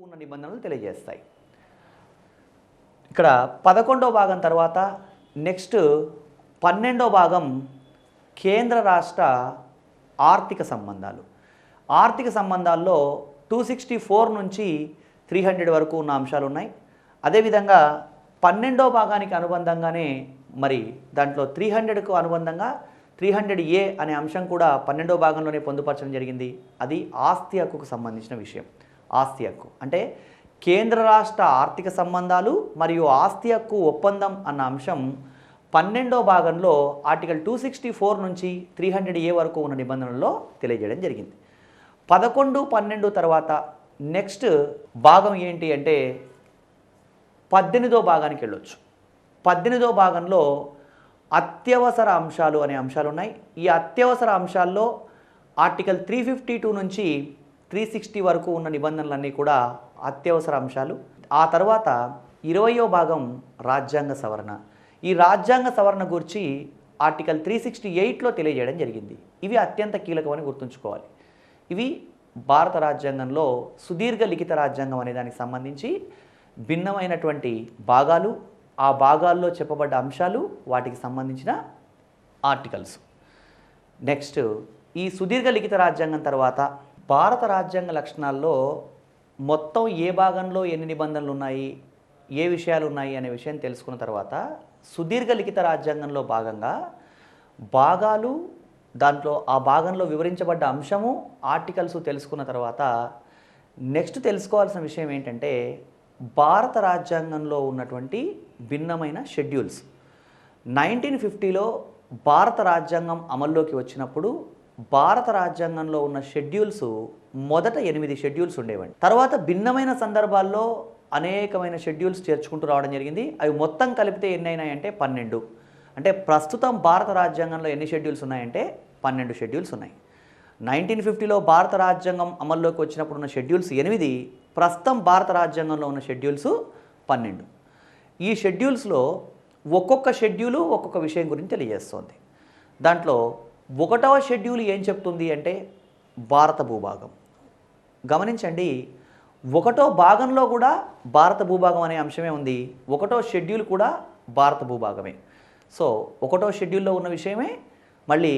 ఉన్న నిబంధనలు తెలియజేస్తాయి. ఇక్కడ 11వ భాగం తర్వాత నెక్స్ట్ 12వ భాగం కేంద్ర రాష్ట్ర ఆర్థిక సంబంధాలు. ఆర్థిక సంబంధాల్లో 264 నుంచి 300 వరకు ఉన్న అంశాలు ఉన్నాయి. అదేవిధంగా 12వ భాగానికి అనుబంధంగానే మరి దాంట్లో 300కు అనుబంధంగా 300A అనే అంశం కూడా 12వ భాగంలోనే పొందుపరచడం జరిగింది. అది ఆస్తి హక్కుకు సంబంధించిన విషయం. ఆస్తి హక్కు అంటే కేంద్ర రాష్ట్ర ఆర్థిక సంబంధాలు మరియు ఆస్తి హక్కు ఒప్పందం అన్న అంశం 12వ భాగంలో ఆర్టికల్ 264 నుంచి 300A వరకు ఉన్న నిబంధనల్లో తెలియజేయడం జరిగింది. 11, 12 తర్వాత నెక్స్ట్ భాగం ఏంటి అంటే 18వ భాగానికి వెళ్ళొచ్చు. 18వ భాగంలో అత్యవసర అంశాలు అనే అంశాలు ఉన్నాయి. ఈ అత్యవసర అంశాల్లో ఆర్టికల్ 352 నుంచి 360 వరకు ఉన్న నిబంధనలన్నీ కూడా అత్యవసర అంశాలు. ఆ తర్వాత 20వ భాగం రాజ్యాంగ సవరణ. ఈ రాజ్యాంగ సవరణ గురించి ఆర్టికల్ 368లో తెలియజేయడం జరిగింది. ఇవి అత్యంత కీలకమని గుర్తుంచుకోవాలి. ఇవి భారత రాజ్యాంగంలో సుదీర్ఘ లిఖిత రాజ్యాంగం అనే దానికి సంబంధించి భిన్నమైనటువంటి భాగాలు, ఆ భాగాల్లో చెప్పబడ్డ అంశాలు, వాటికి సంబంధించిన ఆర్టికల్స్. నెక్స్ట్ ఈ సుదీర్ఘ లిఖిత రాజ్యాంగం తర్వాత భారత రాజ్యాంగ లక్షణాల్లో మొత్తం ఏ భాగంలో ఎన్ని నిబంధనలు ఉన్నాయి, ఏ విషయాలు ఉన్నాయి అనే విషయం తెలుసుకున్న తర్వాత సుదీర్ఘ లిఖిత రాజ్యాంగంలో భాగంగా భాగాలు, దాంట్లో ఆ భాగంలో వివరించబడ్డ అంశము, ఆర్టికల్స్ తెలుసుకున్న తర్వాత నెక్స్ట్ తెలుసుకోవాల్సిన విషయం ఏంటంటే భారత రాజ్యాంగంలో ఉన్నటువంటి భిన్నమైన షెడ్యూల్స్. 1950లో భారత రాజ్యాంగం అమల్లోకి వచ్చినప్పుడు భారత రాజ్యాంగంలో ఉన్న షెడ్యూల్స్ మొదట 8 షెడ్యూల్స్ ఉండేవండి. తర్వాత భిన్నమైన సందర్భాల్లో అనేకమైన షెడ్యూల్స్ చేర్చుకుంటూ రావడం జరిగింది. అవి మొత్తం కలిపితే ఎన్ని అయినాయంటే 12. అంటే ప్రస్తుతం భారత రాజ్యాంగంలో ఎన్ని షెడ్యూల్స్ ఉన్నాయంటే 12 షెడ్యూల్స్ ఉన్నాయి. 1950లో భారత రాజ్యాంగం అమల్లోకి వచ్చినప్పుడు ఉన్న షెడ్యూల్స్ 8, ప్రస్తుతం భారత రాజ్యాంగంలో ఉన్న షెడ్యూల్స్ 12. ఈ షెడ్యూల్స్లో ఒక్కొక్క షెడ్యూలు ఒక్కొక్క విషయం గురించి తెలియజేస్తోంది. దాంట్లో 1వ షెడ్యూల్ ఏం చెప్తుంది అంటే భారత భూభాగం. గమనించండి, 1వ భాగంలో కూడా భారత భూభాగం అనే అంశమే ఉంది. 1వ షెడ్యూల్ కూడా భారత భూభాగమే. సో 1వ షెడ్యూల్లో ఉన్న విషయమే మళ్ళీ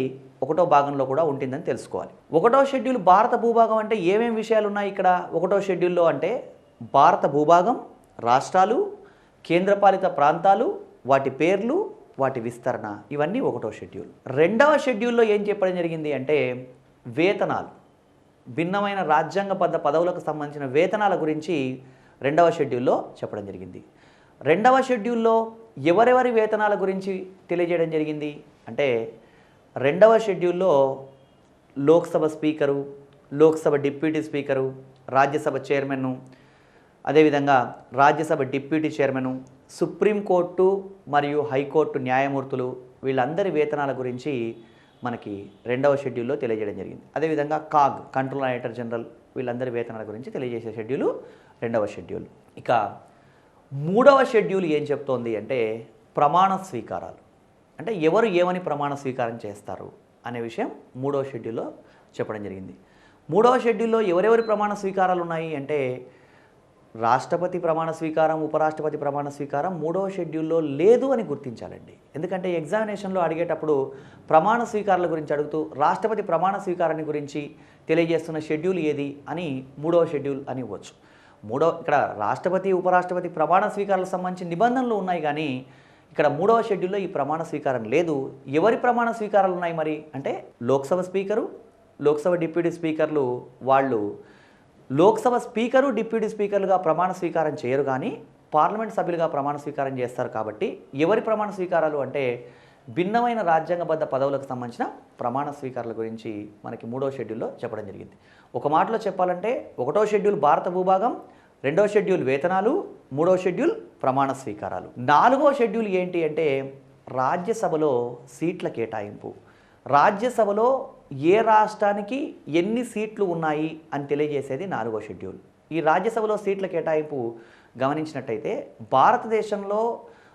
1వ భాగంలో కూడా ఉంటుందని తెలుసుకోవాలి. 1వ షెడ్యూల్ భారత భూభాగం అంటే ఏమేమి విషయాలు ఉన్నాయి ఇక్కడ 1వ షెడ్యూల్లో అంటే భారత భూభాగం, రాష్ట్రాలు, కేంద్రపాలిత ప్రాంతాలు, వాటి పేర్లు, వాటి విస్తరణ, ఇవన్నీ 1వ షెడ్యూల్. 2వ షెడ్యూల్లో ఏం చెప్పడం జరిగింది అంటే వేతనాలు, భిన్నమైన రాజ్యాంగబద్ధ పదవులకు సంబంధించిన వేతనాల గురించి 2వ షెడ్యూల్లో చెప్పడం జరిగింది. 2వ షెడ్యూల్లో ఎవరెవరి వేతనాల గురించి తెలియజేయడం జరిగింది అంటే 2వ షెడ్యూల్లో Lok Sabha speaker, Lok Sabha deputy speaker, Rajya Sabha చైర్మన్ను, అదేవిధంగా రాజ్యసభ డిప్యూటీ చైర్మను, సుప్రీంకోర్టు మరియు హైకోర్టు న్యాయమూర్తులు, వీళ్ళందరి వేతనాల గురించి మనకి 2వ షెడ్యూల్లో తెలియజేయడం జరిగింది. అదేవిధంగా కాగ్, కంట్రోల్ ఆడిటర్ జనరల్, వీళ్ళందరి వేతనాల గురించి తెలియజేసే షెడ్యూలు 2వ షెడ్యూల్. ఇక 3వ షెడ్యూల్ ఏం చెప్తోంది అంటే ప్రమాణ స్వీకారాలు. అంటే ఎవరు ఏమని ప్రమాణ స్వీకారం చేస్తారు అనే విషయం 3వ షెడ్యూల్లో చెప్పడం జరిగింది. 3వ షెడ్యూల్లో ఎవరెవరి ప్రమాణ స్వీకారాలు ఉన్నాయి అంటే రాష్ట్రపతి ప్రమాణ స్వీకారం, ఉపరాష్ట్రపతి ప్రమాణ స్వీకారం 3వ షెడ్యూల్లో లేదు అని గుర్తించాలండి. ఎందుకంటే ఎగ్జామినేషన్లో అడిగేటప్పుడు ప్రమాణ స్వీకారాల గురించి అడుగుతూ రాష్ట్రపతి ప్రమాణ స్వీకారాన్ని గురించి తెలియజేస్తున్న షెడ్యూల్ ఏది అని 3వ షెడ్యూల్ అని ఇవ్వచ్చు. ఇక్కడ రాష్ట్రపతి, ఉపరాష్ట్రపతి ప్రమాణ స్వీకారాలకు సంబంధించి నిబంధనలు ఉన్నాయి, కానీ ఇక్కడ 3వ షెడ్యూల్లో ఈ ప్రమాణ స్వీకారం లేదు. ఎవరి ప్రమాణ స్వీకారాలు ఉన్నాయి మరి అంటే లోక్సభ స్పీకరు, లోక్సభ డిప్యూటీ స్పీకర్లు, వాళ్ళు లోక్సభ స్పీకరు, డిప్యూటీ స్పీకర్లుగా ప్రమాణ స్వీకారం చేయరు, కానీ పార్లమెంట్ సభ్యులుగా ప్రమాణ స్వీకారం చేస్తారు. కాబట్టి ఎవరి ప్రమాణ స్వీకారాలు అంటే భిన్నమైన రాజ్యాంగబద్ధ పదవులకు సంబంధించిన ప్రమాణ స్వీకారాల గురించి మనకి 3వ షెడ్యూల్లో చెప్పడం జరిగింది. ఒక మాటలో చెప్పాలంటే 1వ షెడ్యూల్ భారత భూభాగం, 2వ షెడ్యూల్ వేతనాలు, 3వ షెడ్యూల్ ప్రమాణ స్వీకారాలు. 4వ షెడ్యూల్ ఏంటి అంటే రాజ్యసభలో సీట్ల కేటాయింపు. రాజ్యసభలో ఏ రాష్ట్రానికి ఎన్ని సీట్లు ఉన్నాయి అని తెలియజేసేది 4వ షెడ్యూల్. ఈ రాజ్యసభలో సీట్ల కేటాయింపు గమనించినట్టయితే భారతదేశంలో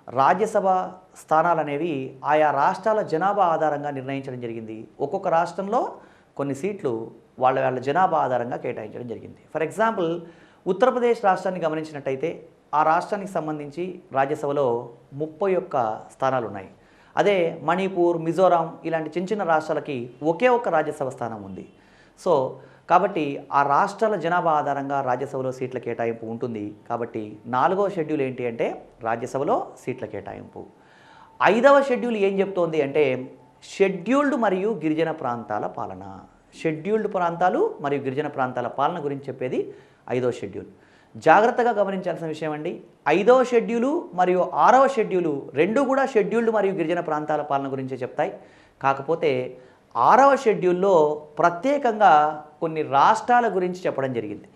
రాజ్యసభ స్థానాలు అనేవి ఆయా రాష్ట్రాల జనాభా ఆధారంగా నిర్ణయించడం జరిగింది. ఒక్కొక్క రాష్ట్రంలో కొన్ని సీట్లు వాళ్ళ జనాభా ఆధారంగా కేటాయించడం జరిగింది. ఫర్ ఎగ్జాంపుల్ ఉత్తరప్రదేశ్ రాష్ట్రాన్ని గమనించినట్టయితే ఆ రాష్ట్రానికి సంబంధించి రాజ్యసభలో 31 స్థానాలు ఉన్నాయి. అదే మణిపూర్, మిజోరాం ఇలాంటి చిన్న చిన్న రాష్ట్రాలకి ఒకే ఒక్క రాజ్యసభ స్థానం ఉంది. సో కాబట్టి ఆ రాష్ట్రాల జనాభా ఆధారంగా రాజ్యసభలో సీట్ల కేటాయింపు ఉంటుంది. కాబట్టి 4వ షెడ్యూల్ ఏంటి అంటే రాజ్యసభలో సీట్ల కేటాయింపు. 5వ షెడ్యూల్ ఏం చెప్తోంది అంటే షెడ్యూల్డ్ మరియు గిరిజన ప్రాంతాల పాలన. షెడ్యూల్డ్ ప్రాంతాలు మరియు గిరిజన ప్రాంతాల పాలన గురించి చెప్పేది 5వ షెడ్యూల్. జాగ్రత్తగా గమనించాల్సిన విషయం అండి, 5వ షెడ్యూలు మరియు 6వ షెడ్యూలు రెండు కూడా షెడ్యూల్డ్ మరియు గిరిజన ప్రాంతాల పాలన గురించే చెప్తాయి. కాకపోతే 6వ షెడ్యూల్లో ప్రత్యేకంగా కొన్ని రాష్ట్రాల గురించి చెప్పడం జరిగింది.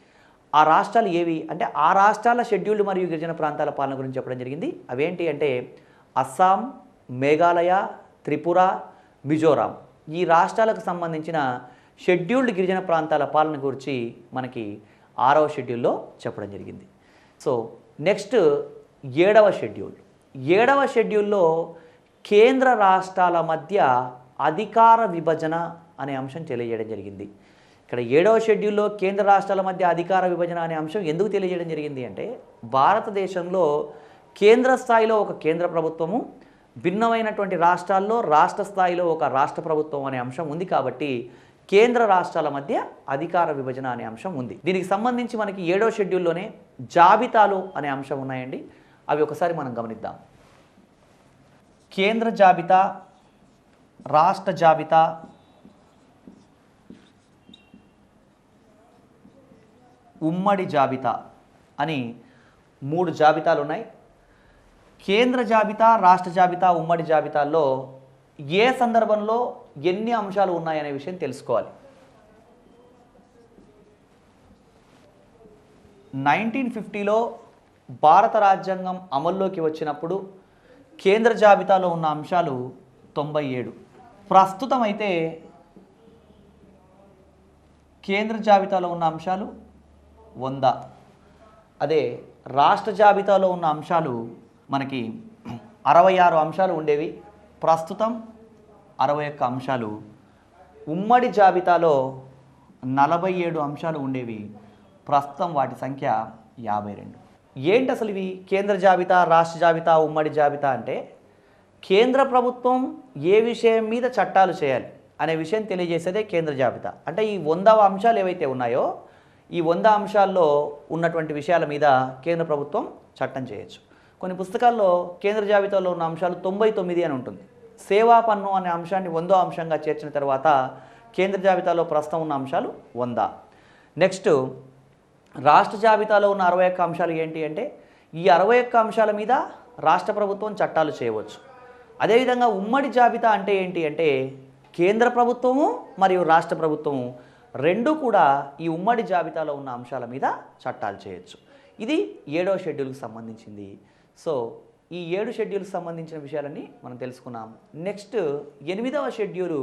ఆ రాష్ట్రాలు ఏవి అంటే ఆ రాష్ట్రాల షెడ్యూల్డ్ మరియు గిరిజన ప్రాంతాల పాలన గురించి చెప్పడం జరిగింది. అవేంటి అంటే అస్సాం, మేఘాలయ, త్రిపుర, మిజోరాం ఈ రాష్ట్రాలకు సంబంధించిన షెడ్యూల్డ్ గిరిజన ప్రాంతాల పాలన గురించి మనకి 6వ షెడ్యూల్లో చెప్పడం జరిగింది. సో నెక్స్ట్ 7వ షెడ్యూల్. 7వ షెడ్యూల్లో కేంద్ర రాష్ట్రాల మధ్య అధికార విభజన అనే అంశం తెలియజేయడం జరిగింది. ఇక్కడ 7వ షెడ్యూల్లో కేంద్ర రాష్ట్రాల మధ్య అధికార విభజన అనే అంశం ఎందుకు తెలియజేయడం జరిగింది అంటే భారతదేశంలో కేంద్ర స్థాయిలో ఒక కేంద్ర ప్రభుత్వము, భిన్నమైనటువంటి రాష్ట్రాల్లో రాష్ట్ర స్థాయిలో ఒక రాష్ట్ర ప్రభుత్వం అనే అంశం ఉంది. కాబట్టి కేంద్ర రాష్ట్రాల మధ్య అధికార విభజన అనే అంశం ఉంది. దీనికి సంబంధించి మనకి 7వ షెడ్యూల్లోనే జాబితాలు అనే అంశం ఉన్నాయండి. అవి ఒకసారి మనం గమనిద్దాం. కేంద్ర జాబితా, రాష్ట్ర జాబితా, ఉమ్మడి జాబితా అని 3 జాబితాలు ఉన్నాయి. కేంద్ర జాబితా, రాష్ట్ర జాబితా, ఉమ్మడి జాబితాల్లో ఏ సందర్భంలో ఎన్ని అంశాలు ఉన్నాయనే విషయం తెలుసుకోవాలి. 1950లో భారత రాజ్యాంగం అమల్లోకి వచ్చినప్పుడు కేంద్ర జాబితాలో ఉన్న అంశాలు 97. ప్రస్తుతం అయితే కేంద్ర జాబితాలో ఉన్న అంశాలు 100. అదే రాష్ట్ర జాబితాలో ఉన్న అంశాలు మనకి 66 అంశాలు ఉండేవి, ప్రస్తుతం 61 అంశాలు. ఉమ్మడి జాబితాలో 47 అంశాలు ఉండేవి, ప్రస్తుతం వాటి సంఖ్య 52. ఏంటి అసలు ఇవి? కేంద్ర జాబితా, రాష్ట్ర జాబితా, ఉమ్మడి జాబితా అంటే కేంద్ర ప్రభుత్వం ఏ విషయం మీద చట్టాలు చేయాలి అనే విషయం తెలియజేసేదే కేంద్ర జాబితా. అంటే ఈ 100 అంశాలు ఏవైతే ఉన్నాయో ఈ 100 అంశాల్లో ఉన్నటువంటి విషయాల మీద కేంద్ర ప్రభుత్వం చట్టం చేయొచ్చు. కొన్ని పుస్తకాల్లో కేంద్ర జాబితాలో ఉన్న అంశాలు 99 అని ఉంటుంది. సేవా పన్ను అనే అంశాన్ని 100వ అంశంగా చేర్చిన తర్వాత కేంద్ర జాబితాలో ప్రస్తుతం ఉన్న అంశాలు 100. నెక్స్ట్ రాష్ట్ర జాబితాలో ఉన్న 61 అంశాలు ఏంటి అంటే ఈ 61 అంశాల మీద రాష్ట్ర ప్రభుత్వం చట్టాలు చేయవచ్చు. అదేవిధంగా ఉమ్మడి జాబితా అంటే ఏంటి అంటే కేంద్ర ప్రభుత్వము మరియు రాష్ట్ర ప్రభుత్వము రెండు కూడా ఈ ఉమ్మడి జాబితాలో ఉన్న అంశాల మీద చట్టాలు చేయొచ్చు. ఇది 7వ షెడ్యూల్కి సంబంధించింది. సో ఈ 7 షెడ్యూల్కి సంబంధించిన విషయాలన్నీ మనం తెలుసుకున్నాం. నెక్స్ట్ 8వ షెడ్యూలు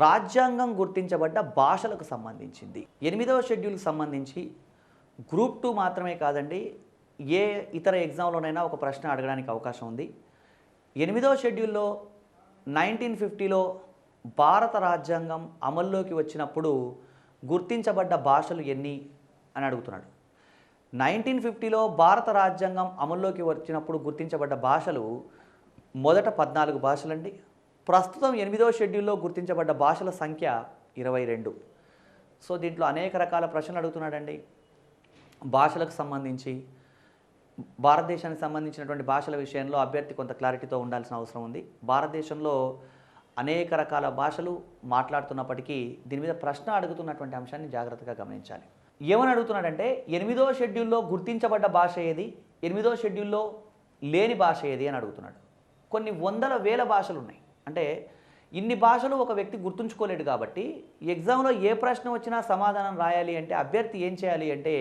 రాజ్యాంగం గుర్తించబడ్డ భాషలకు సంబంధించింది. 8వ షెడ్యూల్కి సంబంధించి గ్రూప్ 2 మాత్రమే కాదండి, ఏ ఇతర ఎగ్జామ్లోనైనా ఒక ప్రశ్న అడగడానికి అవకాశం ఉంది. 8వ షెడ్యూల్లో 1950లో భారత రాజ్యాంగం అమల్లోకి వచ్చినప్పుడు గుర్తించబడ్డ భాషలు ఎన్ని అని అడుగుతున్నాడు. 1950లో భారత రాజ్యాంగం అమల్లోకి వచ్చినప్పుడు గుర్తించబడ్డ భాషలు మొదట 14 భాషలండి. ప్రస్తుతం 8వ షెడ్యూల్లో గుర్తించబడ్డ భాషల సంఖ్య 22. సో దీంట్లో అనేక రకాల ప్రశ్నలు అడుగుతున్నాడండి. భాషలకు సంబంధించి భారతదేశానికి సంబంధించినటువంటి భాషల విషయంలో అభ్యర్థి కొంత క్లారిటీతో ఉండాల్సిన అవసరం ఉంది. భారతదేశంలో అనేక రకాల భాషలు మాట్లాడుతున్నప్పటికీ దీని మీద ప్రశ్న అడుగుతున్నటువంటి అంశాన్ని జాగ్రత్తగా గమనించాలి. ఏమని అడుగుతున్నాడంటే 8వ షెడ్యూల్లో గుర్తించబడ్డ భాష ఏది, 8వ షెడ్యూల్లో లేని భాష ఏది అని అడుగుతున్నాడు. కొన్ని వందల వేల భాషలు ఉన్నాయి. అంటే ఇన్ని భాషలు ఒక వ్యక్తి గుర్తుంచుకోలేడు. కాబట్టి ఎగ్జామ్లో ఏ ప్రశ్న వచ్చినా సమాధానం రాయాలి అంటే అభ్యర్థి ఏం చేయాలి అంటే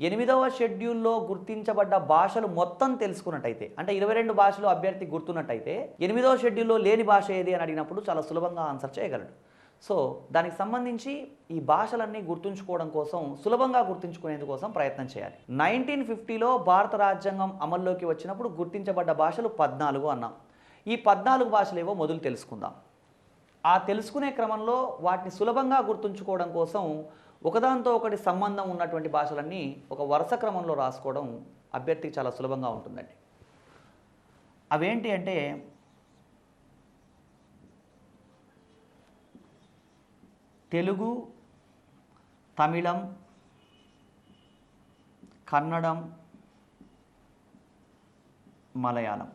8వ షెడ్యూల్లో గుర్తించబడ్డ భాషలు మొత్తం తెలుసుకున్నట్టయితే, అంటే 22 భాషలు అభ్యర్థి గుర్తున్నట్టయితే 8వ షెడ్యూల్లో లేని భాష ఏది అని అడిగినప్పుడు చాలా సులభంగా ఆన్సర్ చేయగలడు. సో దానికి సంబంధించి ఈ భాషలన్నీ గుర్తుంచుకోవడం కోసం, సులభంగా గుర్తుంచుకునేందుకోసం ప్రయత్నం చేయాలి. 1950లో భారత రాజ్యాంగం అమల్లోకి వచ్చినప్పుడు గుర్తించబడ్డ భాషలు 14 అన్నాం. ఈ 14 భాషలు ఏవో మొదలు తెలుసుకుందాం. ఆ తెలుసుకునే క్రమంలో వాటిని సులభంగా గుర్తుంచుకోవడం కోసం ఒకదాంతో ఒకటి సంబంధం ఉన్నటువంటి భాషలన్నీ ఒక వరుస క్రమంలో రాసుకోవడం అభ్యర్థికి చాలా సులభంగా ఉంటుందండి. అవేంటి అంటే తెలుగు, తమిళం, కన్నడం, మలయాళం.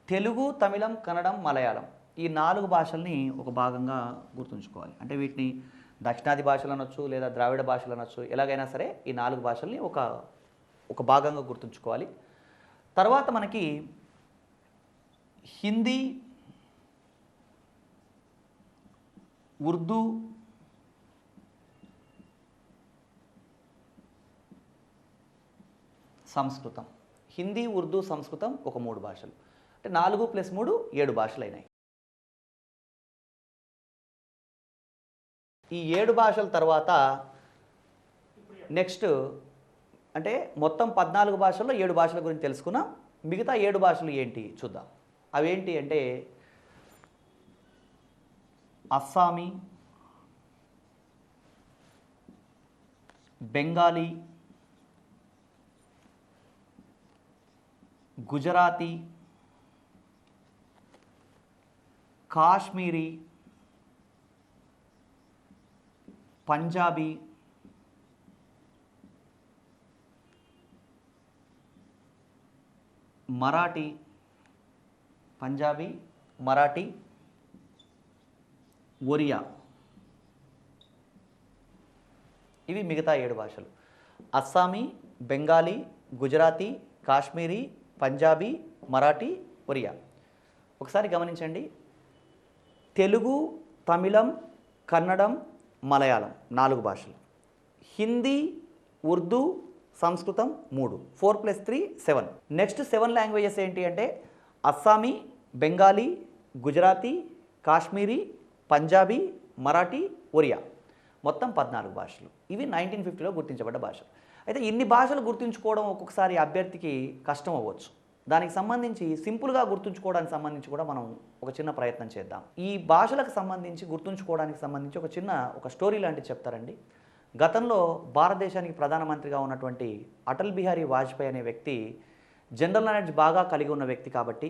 తెలుగు, తమిళం, కన్నడం, మలయాళం ఈ 4 భాషల్ని ఒక భాగంగా గుర్తుంచుకోవాలి. అంటే వీటిని దక్షిణాది భాషలు అనొచ్చు, లేదా ద్రావిడ భాషలు అనొచ్చు, ఎలాగైనా సరే ఈ 4 భాషల్ని ఒక భాగంగా గుర్తుంచుకోవాలి. తర్వాత మనకి హిందీ, ఉర్దూ, సంస్కృతం. హిందీ, ఉర్దూ, సంస్కృతం ఒక 3 భాషలు. అంటే 4 + 3 7 భాషలు అయినాయి. ఈ 7 భాషల తర్వాత నెక్స్ట్ అంటే మొత్తం 14 భాషల్లో 7 భాషల గురించి తెలుసుకున్నాం. మిగతా 7 భాషలు ఏంటి చూద్దాం. అవేంటి అంటే అస్సామీ, బెంగాలీ, గుజరాతీ, కాశ్మీరీ, పంజాబీ, మరాఠీ, ఒరియా. ఇవి మిగతా 7 భాషలు. అస్సామీ, బెంగాలీ, గుజరాతీ, కాశ్మీరీ, పంజాబీ, మరాఠీ, ఒరియా. ఒకసారి గమనించండి. తెలుగు, తమిళం, కన్నడం, మలయాళం 4 భాషలు. హిందీ, ఉర్దూ, సంస్కృతం 3. 4 + 3 7. నెక్స్ట్ 7 లాంగ్వేజెస్ ఏంటి అంటే అస్సామీ, బెంగాలీ, గుజరాతీ, కాశ్మీరీ, పంజాబీ, మరాఠీ, ఒరియా. మొత్తం 14 భాషలు. ఇవి 1950లో గుర్తించబడ్డ భాషలు. అయితే ఇన్ని భాషలు గుర్తుంచుకోవడం ఒక్కొక్కసారి అభ్యర్థికి కష్టం అవ్వచ్చు. దానికి సంబంధించి సింపుల్గా గుర్తుంచుకోవడానికి సంబంధించి కూడా మనం ఒక చిన్న ప్రయత్నం చేద్దాం. ఈ భాషలకు సంబంధించి గుర్తుంచుకోవడానికి సంబంధించి ఒక స్టోరీ లాంటిది చెప్తారండి. గతంలో భారతదేశానికి ప్రధానమంత్రిగా ఉన్నటువంటి అటల్ బిహారీ వాజ్పేయి అనే వ్యక్తి జనరల్ నాలెడ్జ్ బాగా కలిగి ఉన్న వ్యక్తి కాబట్టి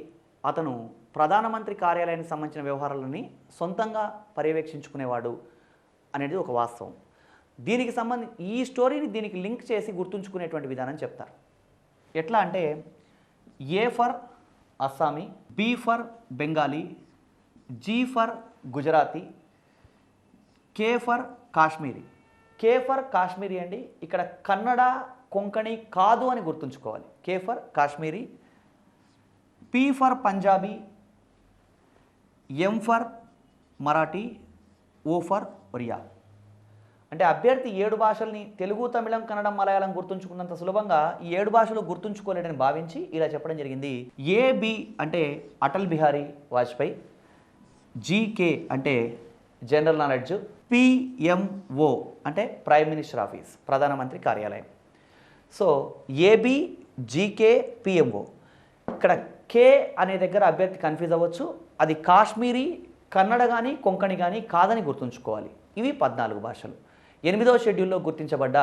అతను ప్రధానమంత్రి కార్యాలయానికి సంబంధించిన వ్యవహారాలని సొంతంగా పర్యవేక్షించుకునేవాడు అనేది ఒక వాస్తవం. దీనికి ఈ స్టోరీని దీనికి లింక్ చేసి గుర్తుంచుకునేటువంటి విధానం చెప్తారు. ఎట్లా అంటే A for Assamese, B for Bengali, G for Gujarati, K for Kashmiri. K for Kashmiri అండి. ఇక్కడ కన్నడ, కొంకణి కాదు అని గుర్తుంచుకోవాలి. K for Kashmiri, P for Punjabi, M for Marathi, O for Oriya. అంటే అభ్యర్థి 7 భాషల్ని తెలుగు, తమిళం, కన్నడం, మలయాళం గుర్తుంచుకున్నంత సులభంగా ఈ 7 భాషలు గుర్తుంచుకోలేడని భావించి ఇలా చెప్పడం జరిగింది. ఏబి అంటే అటల్ బిహారీ వాజ్పేయి, జీకే అంటే జనరల్ నాలెడ్జ్, పిఎంఓ అంటే ప్రైమ్ మినిస్టర్ ఆఫీస్, ప్రధానమంత్రి కార్యాలయం. So AB, GK, PMO. ఇక్కడ కే అనే దగ్గర అభ్యర్థి కన్ఫ్యూజ్ అవ్వచ్చు. అది కాశ్మీరీ, కన్నడ కానీ కొంకణి కానీ కాదని గుర్తుంచుకోవాలి. ఇవి 14 భాషలు. 8వ షెడ్యూల్లో గుర్తించబడ్డ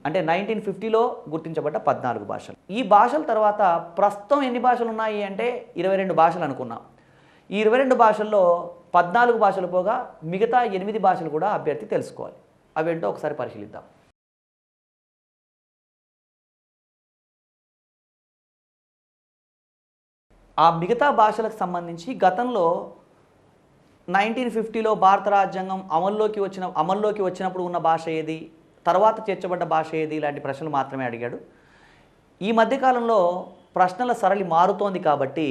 అంటే 1950లో గుర్తించబడ్డ 14 భాషలు. ఈ భాషల తర్వాత ప్రస్తుతం ఎన్ని భాషలు ఉన్నాయి అంటే 22 భాషలు అనుకున్నాం. ఈ 22 భాషల్లో 14 భాషలు పోగా మిగతా 8 భాషలు కూడా అభ్యర్థి తెలుసుకోవాలి. అవేంటో ఒకసారి పరిశీలిద్దాం. ఆ మిగతా భాషలకు సంబంధించి గతంలో 1950లో భారత రాజ్యాంగం అమల్లోకి వచ్చినప్పుడు ఉన్న భాష ఏది, తర్వాత చేర్చబడ్డ భాష ఏది, ఇలాంటి ప్రశ్నలు మాత్రమే అడిగాడు. ఈ మధ్యకాలంలో ప్రశ్నల సరళి మారుతోంది కాబట్టి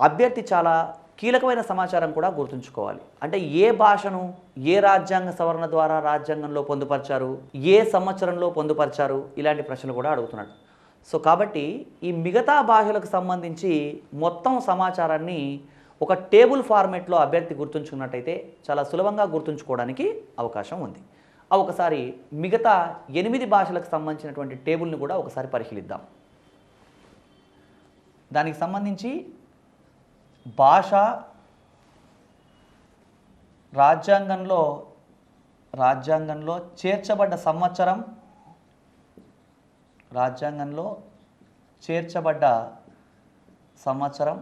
అభ్యర్థి చాలా కీలకమైన సమాచారం కూడా గుర్తుంచుకోవాలి. అంటే ఏ భాషను ఏ రాజ్యాంగ సవరణ ద్వారా రాజ్యాంగంలో పొందుపరిచారు, ఏ సంవత్సరంలో పొందుపరిచారు, ఇలాంటి ప్రశ్నలు కూడా అడుగుతున్నాడు. సో కాబట్టి ఈ మిగతా భాషలకు సంబంధించి మొత్తం సమాచారాన్ని ఒక టేబుల్ ఫార్మేట్లో అభ్యర్థి గుర్తుంచుకున్నట్టయితే చాలా సులభంగా గుర్తుంచుకోవడానికి అవకాశం ఉంది. ఒకసారి మిగతా 8 భాషలకు సంబంధించినటువంటి టేబుల్ని కూడా ఒకసారి పరిశీలిద్దాం. దానికి సంబంధించి భాష, రాజ్యాంగంలో చేర్చబడ్డ సంవత్సరం, రాజ్యాంగంలో చేర్చబడ్డ సంవత్సరం,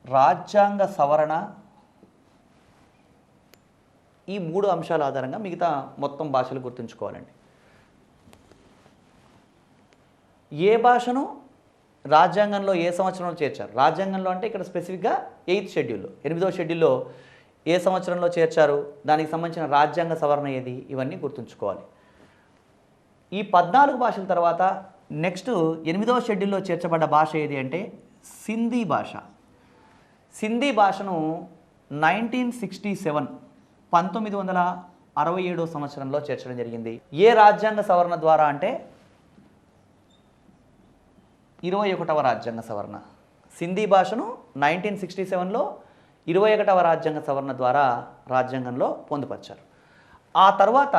రాజ్యాంగ సవరణ, ఈ 3 అంశాల ఆధారంగా మిగతా మొత్తం భాషలు గుర్తుంచుకోవాలండి. ఏ భాషను రాజ్యాంగంలో ఏ సంవత్సరంలో చేర్చారు? రాజ్యాంగంలో అంటే ఇక్కడ స్పెసిఫిక్గా 8th షెడ్యూల్లో, 8వ షెడ్యూల్లో ఏ సంవత్సరంలో చేర్చారు, దానికి సంబంధించిన రాజ్యాంగ సవరణ ఏది, ఇవన్నీ గుర్తుంచుకోవాలి. ఈ 14 భాషల తర్వాత నెక్స్ట్ 8వ షెడ్యూల్లో చేర్చబడ్డ భాష ఏది అంటే సింధీ భాష. సింధీ భాషను 1967 1967 సంవత్సరంలో చేర్చడం జరిగింది. ఏ రాజ్యాంగ సవరణ ద్వారా అంటే 21వ రాజ్యాంగ సవరణ. సింధీ భాషను 1967లో 21వ రాజ్యాంగ సవరణ ద్వారా రాజ్యాంగంలో పొందుపరిచారు. ఆ తర్వాత